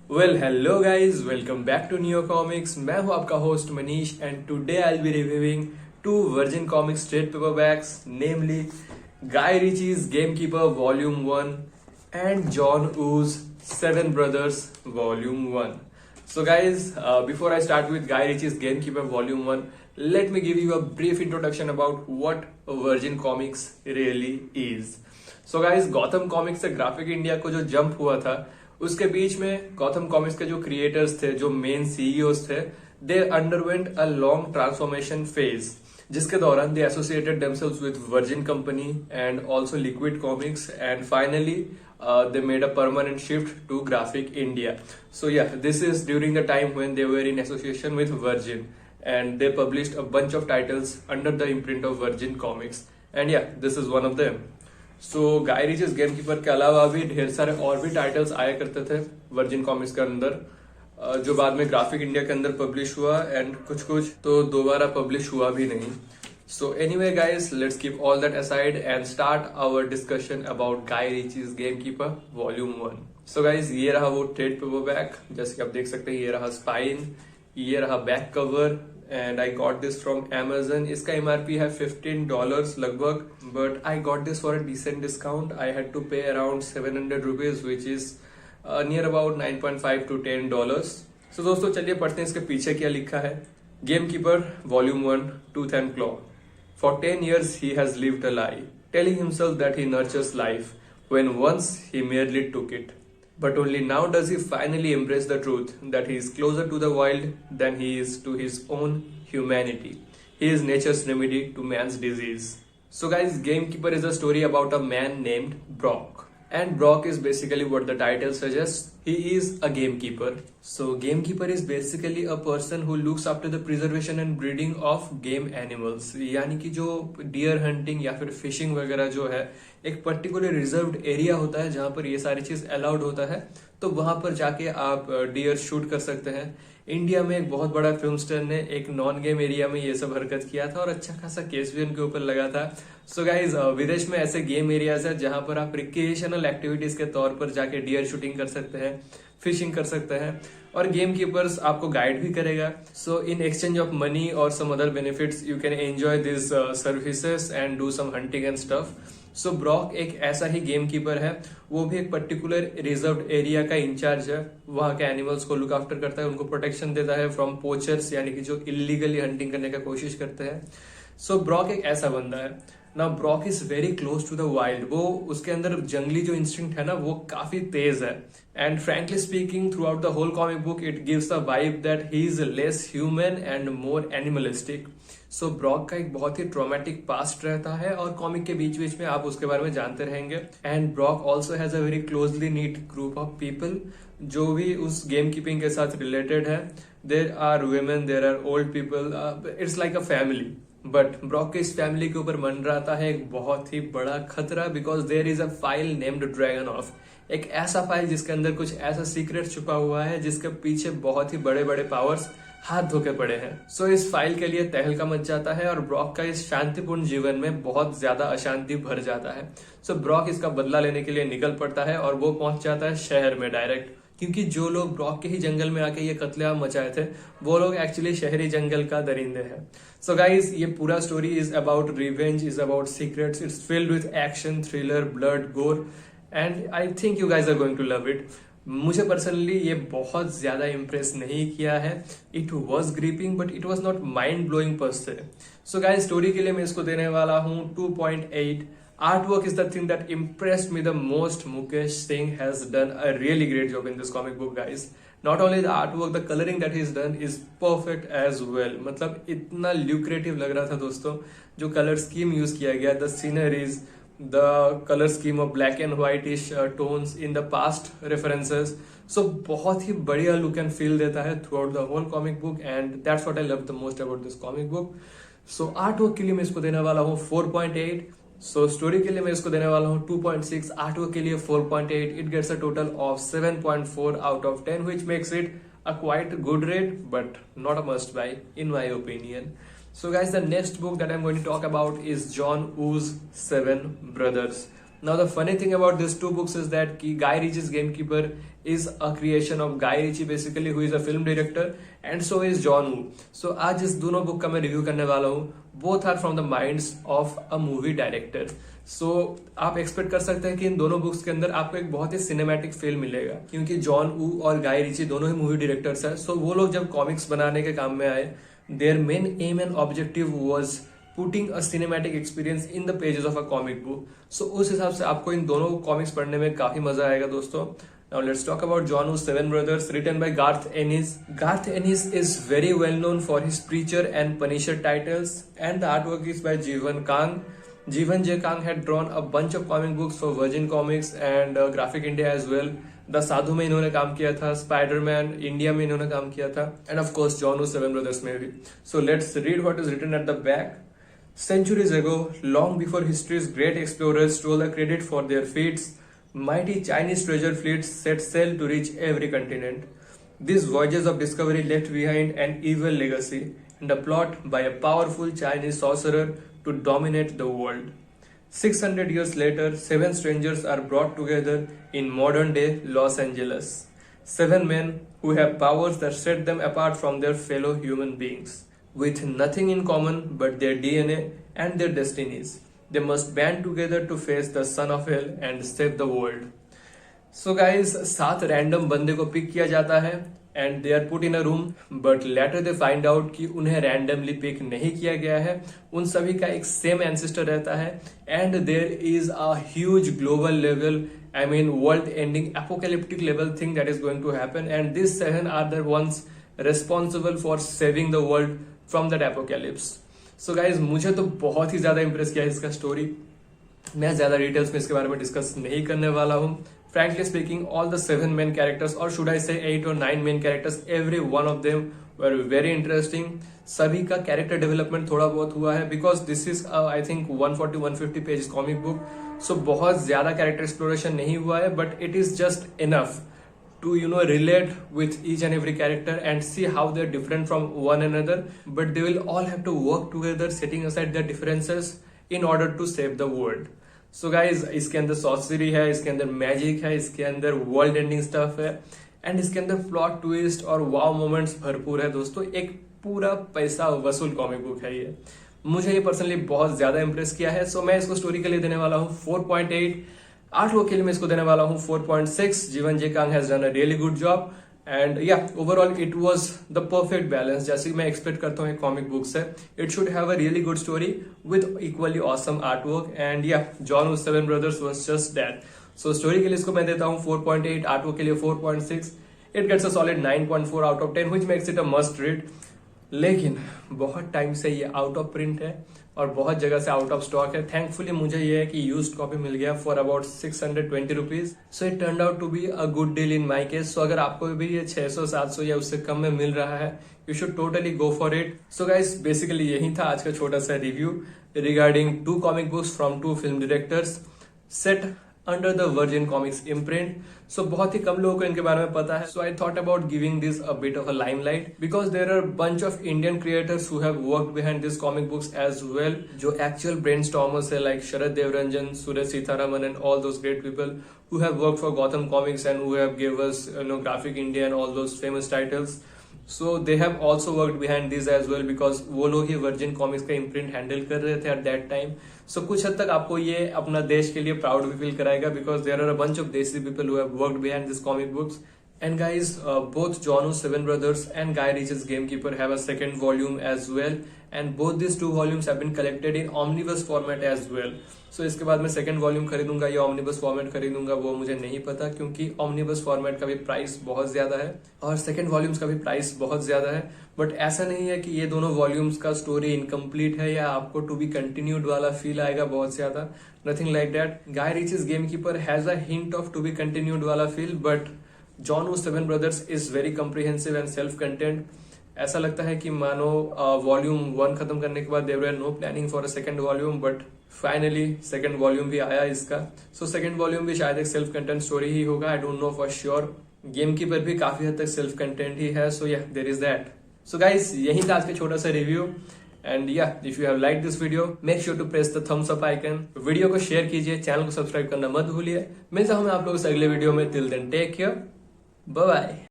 Well hello guys, welcome back to new comics. मैं हूं आपका host Manish and today I will be reviewing two Virgin Comics trade paperbacks, namely Guy Ritchie's Gamekeeper volume 1 and John Woo's Seven Brothers volume 1. So guys, before I start with Guy Ritchie's Gamekeeper Volume 1, let me give you a brief introduction about what Virgin Comics really is. So guys, Gotham Comics से graphic India को जो jump हुआ था, उसके बीच में Gotham comics के जो creators थे, जो मेन सीईओज थे, they underwent a long transformation phase, जिसके दौरान they associated themselves with Virgin company and also Liquid Comics and finally they made a permanent shift to Graphic India. So yeah, this is during the time when they were in association with Virgin and they published a bunch of titles under the imprint of Virgin Comics. And yeah, this is one of them. So Guy Ritchie's Gamekeeper के अलावा भी ढेर सारे और भी titles आया करते थे वर्जिन कॉमिक्स के अंदर, जो बाद में ग्राफिक इंडिया के अंदर पब्लिश हुआ एंड कुछ तो दोबारा पब्लिश हुआ भी नहीं. So anyway guys, let's keep all that aside and start our discussion about Guy Ritchie's Gamekeeper Volume 1. So guys, ये रहा वो ट्रेड पेपरबैक, जैसे कि आप देख सकते हैं. ये रहा स्पाइन, ये रहा back cover and I got this from Amazon. इसका एमआरपी है $15 लगभग, but I got this for a decent discount. I had to pay around 700 rupees which is near about 9.5 to $10. So दोस्तों चलिए पढ़ते हैं इसके पीछे क्या लिखा है. Gamekeeper Volume 1, Tooth and Claw. For 10 years he has lived a lie, telling himself that he nurtures life, when once he merely took it. But only now does he finally embrace the truth that he is closer to the wild than he is to his own humanity. He is nature's remedy to man's disease. So guys, Gamekeeper is a story about a man named Brock. And Brock is basically what the title suggests. He is a gamekeeper. So gamekeeper is basically a person who looks after the preservation and breeding of game animals. यानी कि जो dear hunting या फिर fishing वगैरह जो है, एक particular reserved area होता है जहां पर ये सारी चीज अलाउड होता है, तो वहां पर जाके आप डियर शूट कर सकते हैं. इंडिया में एक बहुत बड़ा फिल्म स्टार ने एक नॉन गेम एरिया में ये सब हरकत किया था और अच्छा खासा केस भी उनके ऊपर लगा था. सो गाइज, विदेश में ऐसे गेम एरियाज है जहां पर आप रिक्रिएशनल एक्टिविटीज के तौर पर जाके डियर शूटिंग कर सकते हैं, फिशिंग कर सकते हैं, और गेम कीपर्स आपको गाइड भी करेगा. So in exchange of money और some other benefits you can enjoy this services and do some hunting and stuff. So Brock एक ऐसा ही गेम कीपर है. वो भी एक पर्टिकुलर रिजर्व्ड एरिया का इंचार्ज है. वहां के एनिमल्स को लुक आफ्टर करता है, उनको प्रोटेक्शन देता है फ्रॉम पोचर्स, यानी कि जो इलीगली हंटिंग करने का कोशिश करते हैं. सो ब्रॉक एक ऐसा बंदा है. Now Brock is very close to the wild. वो उसके अंदर जंगली जो इंस्टिंक्ट है ना, वो काफी तेज है. And frankly speaking, throughout the whole comic book it gives the vibe that he is less human and more animalistic. So Brock का एक बहुत ही ट्रॉमेटिक पास्ट रहता है और कॉमिक के बीच बीच में आप उसके बारे में जानते रहेंगे. And Brock also has a very closely knit group of people जो भी उस गेम कीपिंग के साथ रिलेटेड है. There are women, there are old people, it's like a family. But Brock के इस फैमिली के ऊपर मंडराता है एक बहुत ही बड़ा खतरा, because there is a file named dragon of. एक ऐसा फाइल जिसके अंदर कुछ ऐसा सीक्रेट छुपा हुआ है जिसके पीछे बहुत ही बड़े बड़े पावर्स हाथ धोके पड़े हैं. सो इस फाइल के लिए तहलका मच जाता है और ब्रॉक का इस शांतिपूर्ण जीवन में बहुत ज्यादा अशांति भर जाता है. सो ब्रॉक इसका बदला लेने के लिए निकल पड़ता है और वो पहुंच जाता है शहर में डायरेक्ट, क्योंकि जो लोग ब्रॉक के ही जंगल में आके ये कत्लेआम मचाए थे, वो लोग एक्चुअली शहरी जंगल का दरिंदे हैं. सो गाइज, ये पूरा story is about revenge, is about secrets. It's filled with action, thriller, blood, gore, and I think you guys are going to love it. मुझे पर्सनली ये बहुत ज्यादा इंप्रेस नहीं किया है. It was gripping but it was not mind blowing per se. So guys, story के लिए मैं इसको देने वाला हूँ 2.8. Artwork is the thing that impressed me the most. Mukesh Singh has done a really great job in this comic book, guys. Not only the artwork, the coloring that he's done is perfect as well. मतलब इतना lucrative लग रहा था दोस्तों. जो color scheme use किया गया, the sceneries, the color scheme of black and whitish tones in the past references. So बहुत ही बढ़िया look and feel देता है throughout the whole comic book, and that's what I love the most about this comic book. So artwork के लिए मैं इसको देने वाला हूँ 4.8. सो स्टोरी के लिए मैं इसको देने वाला हूँ 2.6, आर्टवर्क के लिए 4.8. It gets a total of 7.4 out of 10, which makes it a quite good rate but not a must buy in my opinion. So guys, the next book that I am going to talk about is John Woo's seven brothers. Now the funny thing about these two books is that कि Guy Ritchie's Gamekeeper is a creation of Guy Ritchie basically, who is a film director, and so is John Woo. So आज इस दोनों book का मैं review करने वाला हूँ. Both are from the minds of a movie director. So आप expect कर सकते हैं कि इन दोनों बुक्स के अंदर आपको एक बहुत ही सिनेमैटिक फील मिलेगा, क्योंकि जॉन वू और गाय रिची दोनों ही मूवी डायरेक्टर्स हैं. सो वो लोग जब कॉमिक्स बनाने के काम में आए, their main aim and objective was putting a cinematic experience in the pages of a comic book. So उस हिसाब से आपको इन दोनों कॉमिक्स पढ़ने में काफी मजा आएगा दोस्तों. Now let's talk about John Woo's Seven Brothers, written by Garth Ennis. Garth Ennis is very well known for his Preacher and Punisher titles, and the artwork is by Jivan Kang. Jivan J. Kang had drawn a bunch of comic books for Virgin Comics and Graphic India as well. The Sadhu में इन्होंने काम किया था, Spider-Man India में इन्होंने काम किया था, and of course John Woo's Seven Brothers में भी. So let's read what is written at the back. Centuries ago, long before history's great explorers stole the credit for their feats, mighty Chinese treasure fleets set sail to reach every continent. These voyages of discovery left behind an evil legacy and a plot by a powerful Chinese sorcerer to dominate the world. 600 years later, seven strangers are brought together in modern-day Los Angeles. Seven men who have powers that set them apart from their fellow human beings. With nothing in common but their DNA and their destinies, they must band together to face the son of hell and save the world. So guys, 7 random बंदे को pick किया जाता है and they are put in a room, but later they find out कि उन्हें randomly pick नहीं किया गया है. उन सभी का एक same ancestor रहता है and there is a huge global level, I mean world-ending apocalyptic level thing that is going to happen, and these 7 are the ones responsible for saving the world from that apocalypse. So guys, मुझे तो बहुत ही ज्यादा Impress किया है इसका story. मैं ज्यादा details में इसके बारे में डिस्कस नहीं करने वाला हूँ. Frankly speaking, all the 7 main characters, और शुड आई से 8 और 9 main characters, every one of them were very interesting. सभी का कैरेक्टर डेवलपमेंट थोड़ा बहुत हुआ है, because this is I think 140-150 page comic book. So बहुत ज्यादा कैरेक्टर एक्सप्लोरेशन नहीं हुआ है, but it is just enough to relate with each and every character and see how they're different from one another, but they will all have to work together, setting aside their differences in order to save the world. So guys, इसके अंदर sorcery है, इसके अंदर magic है, इसके अंदर world ending stuff है, and इसके अंदर प्लॉट ट्विस्ट और वाव मोमेंट्स भरपूर है दोस्तों. एक पूरा पैसा वसूल कॉमिक बुक है ये. मुझे ये पर्सनली बहुत ज्यादा इंप्रेस किया है. सो मैं इसको स्टोरी के लिए देने वाला हूँ 4.8. आर्टवर्क के लिए मैं इसको देने वाला हूँ 4.6. Jeevan J Kang has done a really good job, and yeah overall it was the perfect balance, जैसे मैं एक्सपेक्ट करता हूँ एक कॉमिक बुक से. It should have a really good story with equally awesome artwork, and yeah John Woo's seven brothers was just that. So story के लिए इसको मैं देता हूँ 4.8, आर्टवर्क के लिए 4.6. It gets a solid 9.4 out of 10, which makes it a must read. लेकिन बहुत टाइम से ये आउट ऑफ प्रिंट है और बहुत जगह से आउट ऑफ स्टॉक है. थैंकफुली मुझे ये है कि यूज्ड कॉपी मिल गया for about 620 rupees. So it turn out to be a good deal in my case. So अगर आपको भी ये 600-700 या उससे कम में मिल रहा है, you should totally go for it. So guys, basically यही था आज का छोटा सा review regarding 2 comic books from 2 film directors set under the Virgin Comics imprint. So बहुत ही कम लोगों को इनके बारे में पता है. So I thought about giving this a bit of a limelight, because there are bunch of Indian creators who have worked behind this comic books as well, जो एक्चुअल ब्रेनस्टॉर्मर्स है, like Sharad Devarajan, Suraj Seetharaman and all those great people who have worked for Gotham Comics and who have gave us Graphic India and all those famous titles. So they have also worked behind this as well, because वो लोग ही virgin comics का imprint handle कर रहे थे at that time. सो कुछ हद तक आपको ये अपना देश के लिए प्राउड भी फील कराएगा, because there are a bunch of desi people who have worked behind this comic books. And guys, both John Woo's Seven Brothers and Guy Ritchie's Gamekeeper have a second volume as well, and both these 2 volumes have been collected in omnibus format as well. So इसके बाद मैं second volume खरीदूंगा या omnibus format खरीदूंगा, वो मुझे नहीं पता, क्योंकि omnibus format का भी प्राइस बहुत ज्यादा है और सेकंड वॉल्यूम्स का भी प्राइस बहुत ज्यादा है. बट ऐसा नहीं है कि ये दोनों वॉल्यूम्स का स्टोरी इनकम्प्लीट है या आपको टू बी कंटिन्यूड वाला फील आएगा बहुत ज्यादा. Nothing like that. Guy Ritchie's Gamekeeper has a hint of to be continued वाला feel, but John Woo's Seven Brothers is very comprehensive and self-contained. ऐसा लगता है कि मानो वॉल्यूम 1 खत्म करने के बाद there were no planning for a second volume, but finally second volume भी आया इसका. सो सेकंड वॉल्यूम भी शायद एक सेल्फ कंटेंट स्टोरी ही होगा, I don't know for sure. Game keeper भी काफी हद तक सेल्फ कंटेंट ही है. So yeah there is that. So guys, यही था आज का छोटा सा review, and yeah if you have like this video make sure to press the thumbs up icon, video को शेयर कीजिए, चैनल को सब्सक्राइब करना मत भूलिए। मिलता हूं मैं आप लोगों से अगले वीडियो में। Till then take care, bye bye.